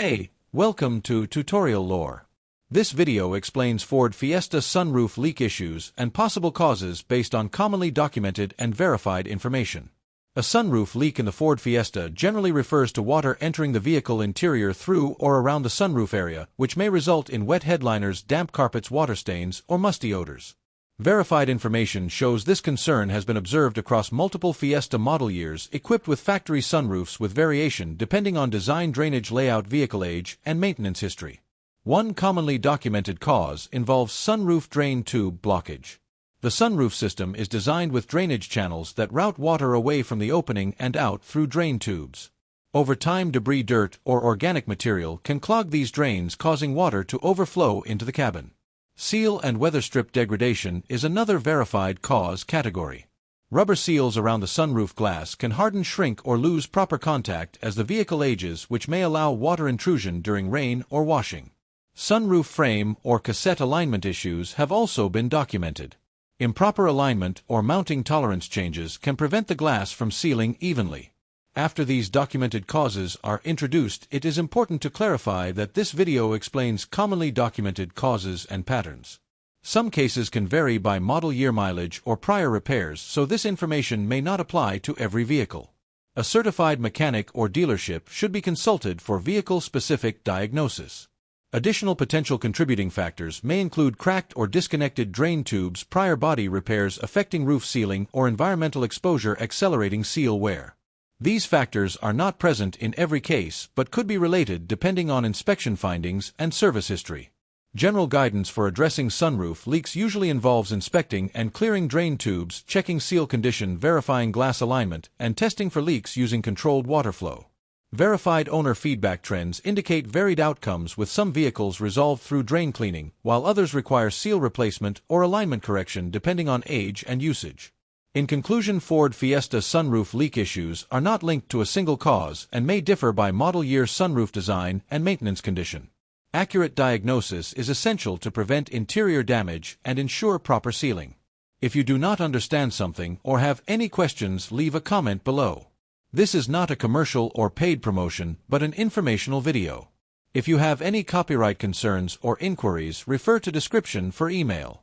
Hey, welcome to Tutorial Lore. This video explains Ford Fiesta sunroof leak issues and possible causes based on commonly documented and verified information. A sunroof leak in the Ford Fiesta generally refers to water entering the vehicle interior through or around the sunroof area, which may result in wet headliners, damp carpets, water stains, or musty odors. Verified information shows this concern has been observed across multiple Fiesta model years equipped with factory sunroofs with variation depending on design, drainage layout, vehicle age, and maintenance history. One commonly documented cause involves sunroof drain tube blockage. The sunroof system is designed with drainage channels that route water away from the opening and out through drain tubes. Over time, debris, dirt, or organic material can clog these drains, causing water to overflow into the cabin. Seal and weather strip degradation is another verified cause category. Rubber seals around the sunroof glass can harden, shrink, or lose proper contact as the vehicle ages, which may allow water intrusion during rain or washing. Sunroof frame or cassette alignment issues have also been documented. Improper alignment or mounting tolerance changes can prevent the glass from sealing evenly. After these documented causes are introduced, it is important to clarify that this video explains commonly documented causes and patterns. Some cases can vary by model year, mileage, or prior repairs, so this information may not apply to every vehicle. A certified mechanic or dealership should be consulted for vehicle-specific diagnosis. Additional potential contributing factors may include cracked or disconnected drain tubes, prior body repairs affecting roof sealing, or environmental exposure accelerating seal wear. These factors are not present in every case but could be related depending on inspection findings and service history. General guidance for addressing sunroof leaks usually involves inspecting and clearing drain tubes, checking seal condition, verifying glass alignment, and testing for leaks using controlled water flow. Verified owner feedback trends indicate varied outcomes, with some vehicles resolved through drain cleaning, while others require seal replacement or alignment correction depending on age and usage. In conclusion, Ford Fiesta sunroof leak issues are not linked to a single cause and may differ by model year, sunroof design, and maintenance condition. Accurate diagnosis is essential to prevent interior damage and ensure proper sealing. If you do not understand something or have any questions, leave a comment below. This is not a commercial or paid promotion, but an informational video. If you have any copyright concerns or inquiries, refer to description for email.